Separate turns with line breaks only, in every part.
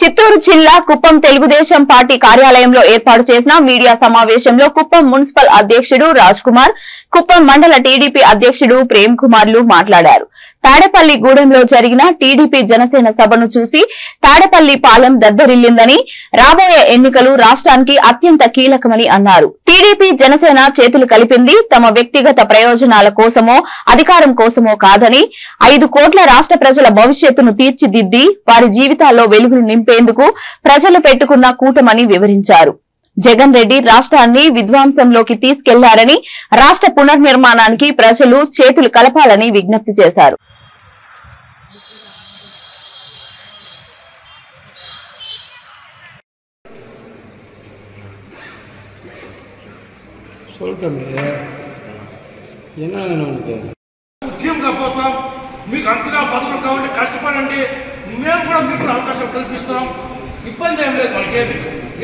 చిత్తూరు జిల్లా కుప్పం తెలుగుదేశం పార్టీ కార్యాలయంలో ఏర్పాటు చేసిన మీడియా సమావేశంలో కుప్పం మున్సిపల్ అధ్యక్షుడు రాజ్ కుమార్, కుప్పం మండల టీడీపీ అధ్యక్షుడు ప్రేమ్ కుమార్లు మాట్లాడారు. తాడేపల్లి గూడెంలో జరిగిన టీడీపీ జనసేన సభను చూసి తాడేపల్లి పాలెం దద్దరిల్లిందని, రాబోయే ఎన్నికలు రాష్ట్రానికి అత్యంత కీలకమని అన్నారు. టీడీపీ జనసేన చేతులు కలిపింది తమ వ్యక్తిగత ప్రయోజనాల కోసమో అధికారం కోసమో కాదని, 5 కోట్ల రాష్ట్ర ప్రజల భవిష్యత్తును తీర్చిదిద్ది వారి జీవితాల్లో వెలుగులు నింపేందుకు ప్రజలు పెట్టుకున్న కూటమని వివరించారు. జగన్ రెడ్డి రాష్ట్రాన్ని విధ్వంసంలోకి తీసుకెళ్లారని, రాష్ట్ర పునర్నిర్మాణానికి ప్రజలు చేతులు కలపాలని విజ్ఞప్తి చేశారు.
ఉద్యమంగా పోతాం. మీకు అంతగా పదవులు కావాలంటే కష్టపడండి, మేము కూడా మీకు అవకాశం కల్పిస్తాం. ఇబ్బంది ఏం లేదు, మనకేమి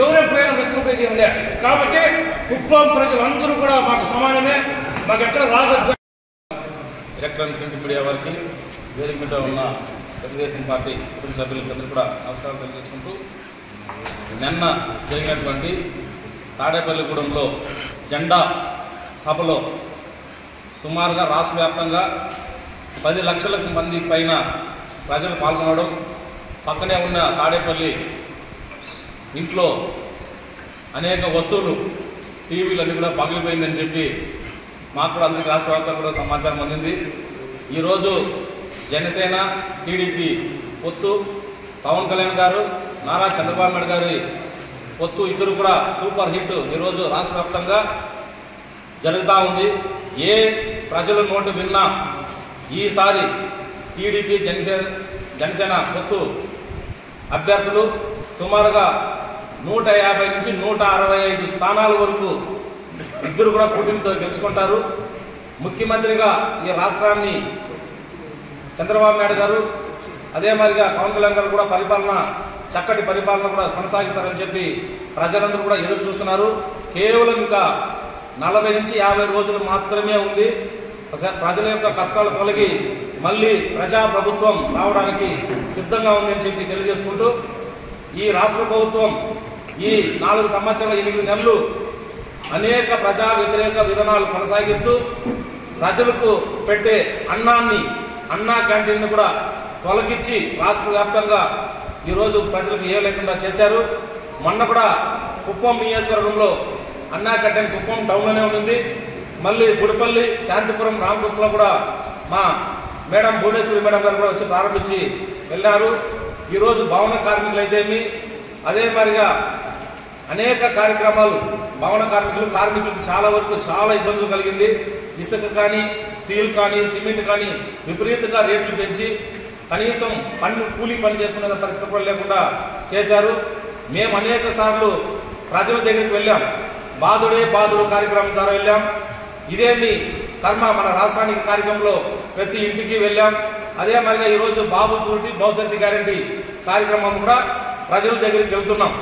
ఎవరైనా వెతుకుపోయేది ఏం లేదు. కాబట్టి కుప్పం ప్రజలందరూ కూడా మాకు సమానమే, మాకు ఎక్కడ రాగద్దు.
ఎలక్ట్రానిక్ ప్రింట్ మీడియా వారికి, వేదిక మీద ఉన్న తెలుగుదేశం పార్టీ కుటుంబ సభ్యులందరూ కూడా నమస్కారం తెలియజేసుకుంటూ, నిన్న జరిగినటువంటి తాడేపల్లిగూడెంలో జెండా సభలో సుమారుగా రాష్ట్ర వ్యాప్తంగా 10 లక్షల మంది పైన ప్రజలు పాల్గొనడం, పక్కనే ఉన్న తాడేపల్లి ఇంట్లో అనేక వస్తువులు, టీవీలు అన్నీ కూడా పగిలిపోయిందని చెప్పి మాకు కూడా అందరికీ రాష్ట్ర వ్యాప్తంగా కూడా సమాచారం అందింది. ఈరోజు జనసేన టీడీపీ పొత్తు, పవన్ కళ్యాణ్ గారు, నారా చంద్రబాబు నాయుడు గారి పొత్తు ఇద్దరు కూడా సూపర్ హిట్ ఈరోజు రాష్ట్ర వ్యాప్తంగా జరుగుతూ ఉంది. ఏ ప్రజల నోటు విన్నా ఈసారి టీడీపీ జనసేన పొత్తు అభ్యర్థులు సుమారుగా 150 నుంచి 165 స్థానాల వరకు ఇద్దరు కూడా కూటమితో గెలుచుకుంటారు. ముఖ్యమంత్రిగా ఈ రాష్ట్రాన్ని చంద్రబాబు నాయుడు గారు, అదే మాదిరిగా పవన్ కళ్యాణ్ గారు కూడా చక్కటి పరిపాలన కూడా కొనసాగిస్తారని చెప్పి ప్రజలందరూ కూడా ఎదురు చూస్తున్నారు. కేవలం ఇంకా 40 నుంచి 50 రోజులు మాత్రమే ఉంది. ప్రజల యొక్క కష్టాలు తొలగి మళ్ళీ ప్రజాప్రభుత్వం రావడానికి సిద్ధంగా ఉందని చెప్పి తెలియజేసుకుంటూ, ఈ రాష్ట్ర ప్రభుత్వం ఈ 4 సంవత్సరాల 8 నెలలు అనేక ప్రజా వ్యతిరేక విధానాలు కొనసాగిస్తూ ప్రజలకు పెట్టే అన్నా క్యాంటీన్ను కూడా తొలగించి రాష్ట్ర వ్యాప్తంగా ఈరోజు ప్రజలకు ఏ లేకుండా చేశారు. మొన్న కూడా కుప్పం నియోజకవర్గంలో అన్నా క్యాంటీన్ కుప్పం టౌన్లోనే ఉంటుంది. మళ్ళీ గుడిపల్లి, శాంతిపురం, రామగుప్పలో కూడా మా మేడం భువనేశ్వరి మేడం గారు కూడా వచ్చి ప్రారంభించి వెళ్ళారు. ఈరోజు భవన కార్మికులు అయితేమి, అదే మాదిరిగా అనేక కార్యక్రమాలు భవన కార్మికులకు చాలా వరకు చాలా ఇబ్బందులు కలిగింది. ఇసుక కానీ, స్టీల్ కానీ, సిమెంట్ కానీ విపరీతంగా రేట్లు పెంచి కనీసం కూలీ పని చేసుకునే పరిస్థితి కూడా లేకుండా చేశారు. మేము అనేక సార్లు ప్రజల దగ్గరికి వెళ్ళాం. బాధుడు కార్యక్రమం ద్వారా వెళ్ళాం. ఇదేమి కర్మ మన రాష్ట్రానికి కార్యక్రమంలో ప్రతి ఇంటికి వెళ్ళాం. అదే మరిగా ఈరోజు బాబు సూరిటీ భవిష్యత్తు గ్యారంటీ కార్యక్రమం కూడా ప్రజల దగ్గరికి వెళ్తున్నాం.